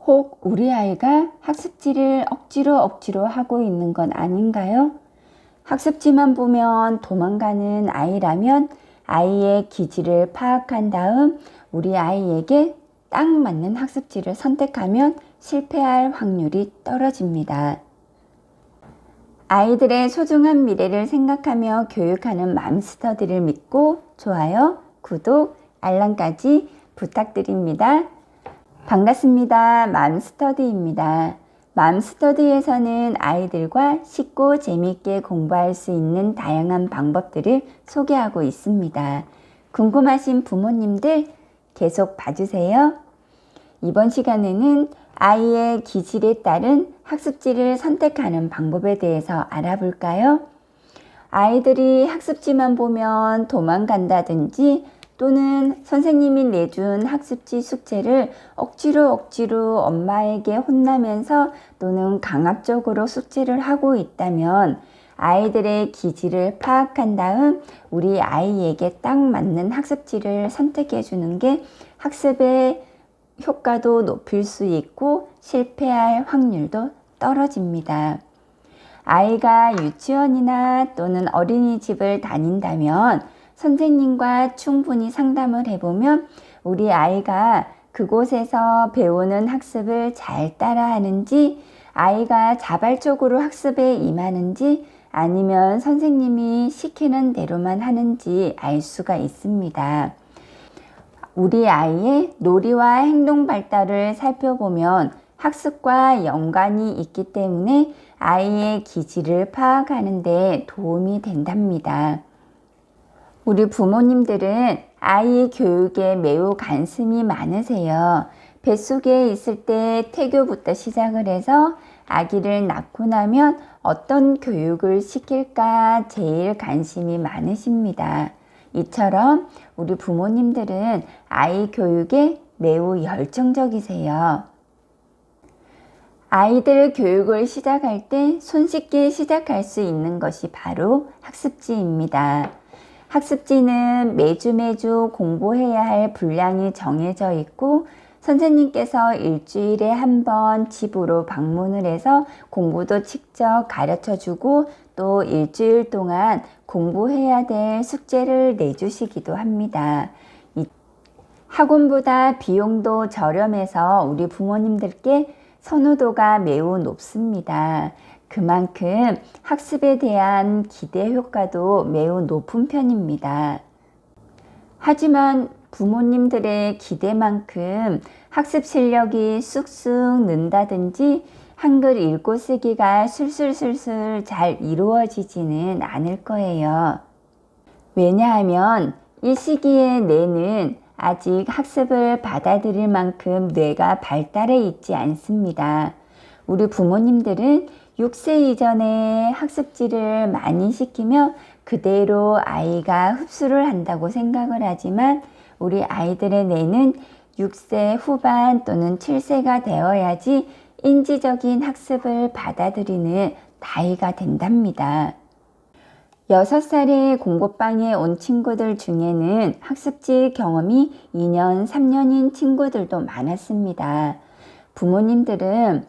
혹 우리 아이가 학습지를 억지로 하고 있는 건 아닌가요? 학습지만 보면 도망가는 아이라면 아이의 기질을 파악한 다음 우리 아이에게 딱 맞는 학습지를 선택하면 실패할 확률이 떨어집니다. 아이들의 소중한 미래를 생각하며 교육하는 맘스터디를 믿고 좋아요, 구독, 알람까지 부탁드립니다. 반갑습니다. 맘스터디입니다. 맘스터디에서는 아이들과 쉽고 재미있게 공부할 수 있는 다양한 방법들을 소개하고 있습니다. 궁금하신 부모님들 계속 봐주세요. 이번 시간에는 아이의 기질에 따른 학습지를 선택하는 방법에 대해서 알아볼까요? 아이들이 학습지만 보면 도망간다든지 또는 선생님이 내준 학습지 숙제를 억지로 엄마에게 혼나면서 또는 강압적으로 숙제를 하고 있다면 아이들의 기질을 파악한 다음 우리 아이에게 딱 맞는 학습지를 선택해 주는 게 학습의 효과도 높일 수 있고 실패할 확률도 떨어집니다. 아이가 유치원이나 또는 어린이집을 다닌다면 선생님과 충분히 상담을 해보면 우리 아이가 그곳에서 배우는 학습을 잘 따라하는지, 아이가 자발적으로 학습에 임하는지 아니면 선생님이 시키는 대로만 하는지 알 수가 있습니다. 우리 아이의 놀이와 행동 발달을 살펴보면 학습과 연관이 있기 때문에 아이의 기질을 파악하는 데 도움이 된답니다. 우리 부모님들은 아이 교육에 매우 관심이 많으세요. 뱃속에 있을 때 태교부터 시작을 해서 아기를 낳고 나면 어떤 교육을 시킬까 제일 관심이 많으십니다. 이처럼 우리 부모님들은 아이 교육에 매우 열정적이세요. 아이들 교육을 시작할 때 손쉽게 시작할 수 있는 것이 바로 학습지입니다. 학습지는 매주 공부해야 할 분량이 정해져 있고 선생님께서 일주일에 한 번 집으로 방문을 해서 공부도 직접 가르쳐 주고 또 일주일 동안 공부해야 될 숙제를 내주시기도 합니다. 학원보다 비용도 저렴해서 우리 부모님들께 선호도가 매우 높습니다. 그만큼 학습에 대한 기대 효과도 매우 높은 편입니다. 하지만 부모님들의 기대만큼 학습 실력이 쑥쑥 는다든지 한글 읽고 쓰기가 술술술술 잘 이루어지지는 않을 거예요. 왜냐하면 이 시기에 뇌는 아직 학습을 받아들일 만큼 뇌가 발달해 있지 않습니다. 우리 부모님들은 6세 이전에 학습지를 많이 시키며 그대로 아이가 흡수를 한다고 생각을 하지만 우리 아이들의 뇌는 6세 후반 또는 7세가 되어야지 인지적인 학습을 받아들이는 나이가 된답니다. 6살에 공부방에 온 친구들 중에는 학습지 경험이 2년, 3년인 친구들도 많았습니다. 부모님들은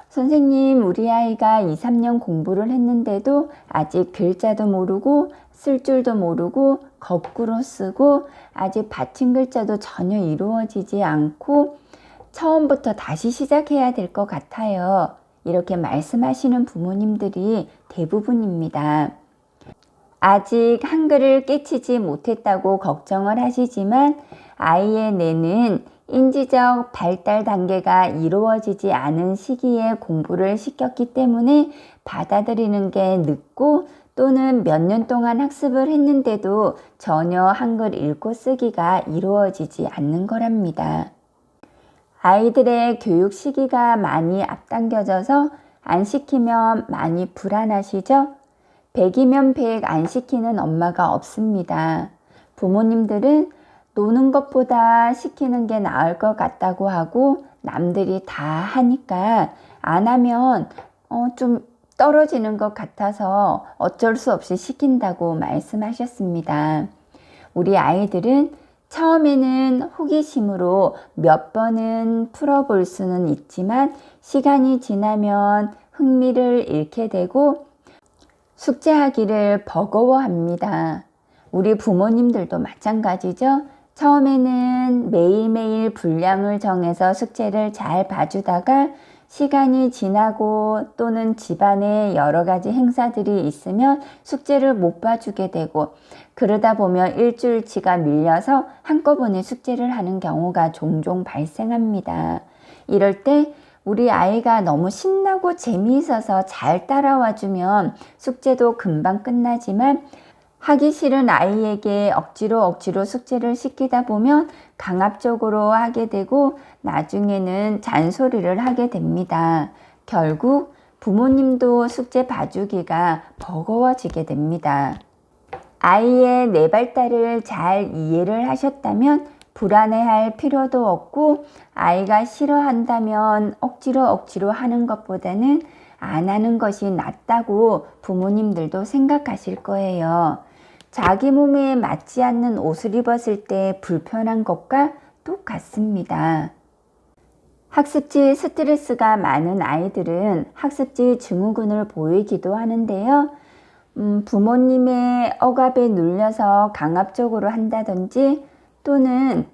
선생님, 우리 아이가 2, 3년 공부를 했는데도 아직 글자도 모르고 쓸 줄도 모르고 거꾸로 쓰고 아직 받침 글자도 전혀 이루어지지 않고 처음부터 다시 시작해야 될 것 같아요. 이렇게 말씀하시는 부모님들이 대부분입니다. 아직 한글을 깨치지 못했다고 걱정을 하시지만 아이의 뇌는 인지적 발달 단계가 이루어지지 않은 시기에 공부를 시켰기 때문에 받아들이는 게 늦고 또는 몇 년 동안 학습을 했는데도 전혀 한글 읽고 쓰기가 이루어지지 않는 거랍니다. 아이들의 교육 시기가 많이 앞당겨져서 안 시키면 많이 불안하시죠? 100이면 100 안 시키는 엄마가 없습니다. 부모님들은 노는 것보다 시키는 게 나을 것 같다고 하고 남들이 다 하니까 안 하면 좀 떨어지는 것 같아서 어쩔 수 없이 시킨다고 말씀하셨습니다. 우리 아이들은 처음에는 호기심으로 몇 번은 풀어볼 수는 있지만 시간이 지나면 흥미를 잃게 되고 숙제하기를 버거워합니다. 우리 부모님들도 마찬가지죠. 처음에는 매일매일 분량을 정해서 숙제를 잘 봐주다가 시간이 지나고 또는 집안에 여러 가지 행사들이 있으면 숙제를 못 봐주게 되고 그러다 보면 일주일치가 밀려서 한꺼번에 숙제를 하는 경우가 종종 발생합니다. 이럴 때 우리 아이가 너무 신나고 재미있어서 잘 따라와 주면 숙제도 금방 끝나지만 하기 싫은 아이에게 억지로 숙제를 시키다 보면 강압적으로 하게 되고 나중에는 잔소리를 하게 됩니다. 결국 부모님도 숙제 봐주기가 버거워지게 됩니다. 아이의 내발달을 잘 이해를 하셨다면 불안해할 필요도 없고 아이가 싫어한다면 억지로 하는 것보다는 안 하는 것이 낫다고 부모님들도 생각하실 거예요. 자기 몸에 맞지 않는 옷을 입었을 때 불편한 것과 똑같습니다. 학습지 스트레스가 많은 아이들은 학습지 증후군을 보이기도 하는데요. 부모님의 억압에 눌려서 강압적으로 한다든지 또는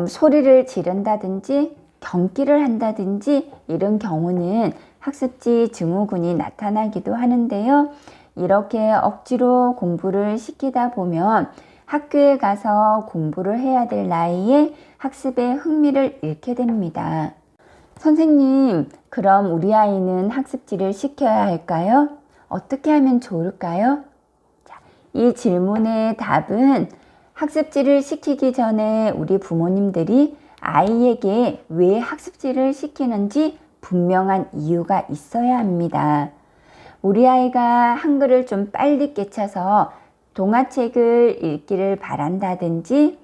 소리를 지른다든지 경기를 한다든지 이런 경우는 학습지 증후군이 나타나기도 하는데요. 이렇게 억지로 공부를 시키다 보면 학교에 가서 공부를 해야 될 나이에 학습에 흥미를 잃게 됩니다. 선생님, 그럼 우리 아이는 학습지를 시켜야 할까요? 어떻게 하면 좋을까요? 자, 이 질문의 답은 학습지를 시키기 전에 우리 부모님들이 아이에게 왜 학습지를 시키는지 분명한 이유가 있어야 합니다. 우리 아이가 한글을 좀 빨리 깨쳐서 동화책을 읽기를 바란다든지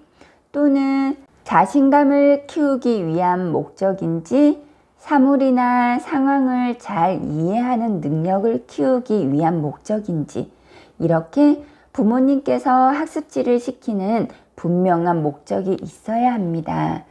또는 자신감을 키우기 위한 목적인지 사물이나 상황을 잘 이해하는 능력을 키우기 위한 목적인지 이렇게 부모님께서 학습지를 시키는 분명한 목적이 있어야 합니다.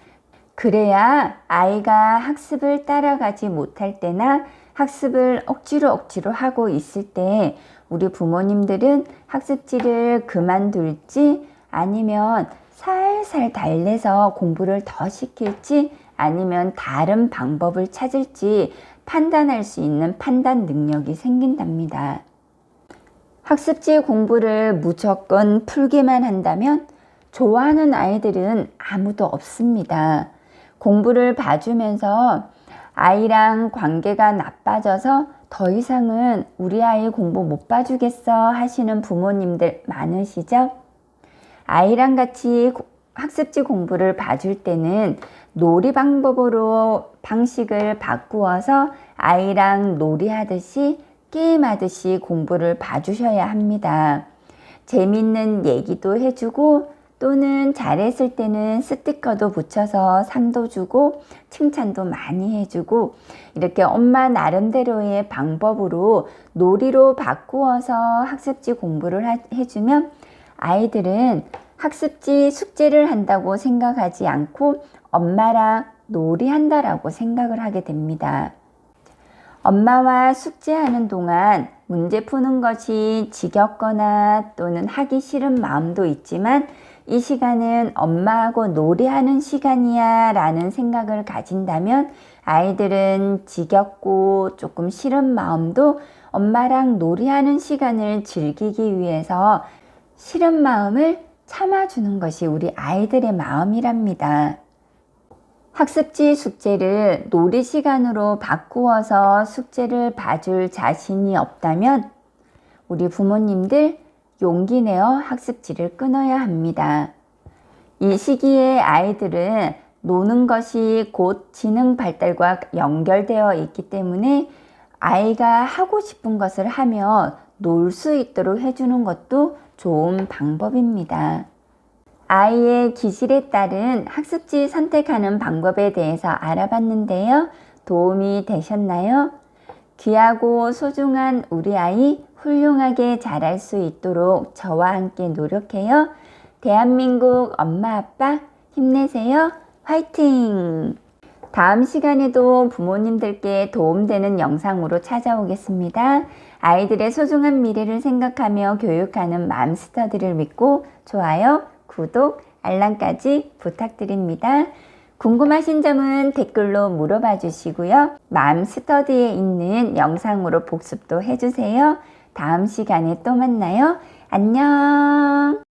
그래야 아이가 학습을 따라가지 못할 때나 학습을 억지로 하고 있을 때 우리 부모님들은 학습지를 그만둘지 아니면 살살 달래서 공부를 더 시킬지 아니면 다른 방법을 찾을지 판단할 수 있는 판단 능력이 생긴답니다. 학습지 공부를 무조건 풀기만 한다면 좋아하는 아이들은 아무도 없습니다. 공부를 봐주면서 아이랑 관계가 나빠져서 더 이상은 우리 아이 공부 못 봐주겠어 하시는 부모님들 많으시죠? 아이랑 같이 학습지 공부를 봐줄 때는 놀이 방식을 바꾸어서 아이랑 놀이하듯이 게임하듯이 공부를 봐주셔야 합니다. 재밌는 얘기도 해주고 또는 잘했을 때는 스티커도 붙여서 상도 주고 칭찬도 많이 해주고 이렇게 엄마 나름대로의 방법으로 놀이로 바꾸어서 학습지 공부를 해주면 아이들은 학습지 숙제를 한다고 생각하지 않고 엄마랑 놀이한다라고 생각을 하게 됩니다. 엄마와 숙제하는 동안 문제 푸는 것이 지겹거나 또는 하기 싫은 마음도 있지만 이 시간은 엄마하고 놀이하는 시간이야 라는 생각을 가진다면 아이들은 지겹고 조금 싫은 마음도 엄마랑 놀이하는 시간을 즐기기 위해서 싫은 마음을 참아주는 것이 우리 아이들의 마음이랍니다. 학습지 숙제를 놀이 시간으로 바꾸어서 숙제를 봐줄 자신이 없다면 우리 부모님들 용기 내어 학습지를 끊어야 합니다. 이 시기에 아이들은 노는 것이 곧 지능 발달과 연결되어 있기 때문에 아이가 하고 싶은 것을 하며 놀 수 있도록 해주는 것도 좋은 방법입니다. 아이의 기질에 따른 학습지 선택하는 방법에 대해서 알아봤는데요. 도움이 되셨나요? 귀하고 소중한 우리 아이 훌륭하게 자랄 수 있도록 저와 함께 노력해요. 대한민국 엄마 아빠 힘내세요. 화이팅! 다음 시간에도 부모님들께 도움되는 영상으로 찾아오겠습니다. 아이들의 소중한 미래를 생각하며 교육하는 맘스터디를 믿고 좋아요, 구독, 알람까지 부탁드립니다. 궁금하신 점은 댓글로 물어봐 주시고요. 맘스터디에 있는 영상으로 복습도 해주세요. 다음 시간에 또 만나요. 안녕.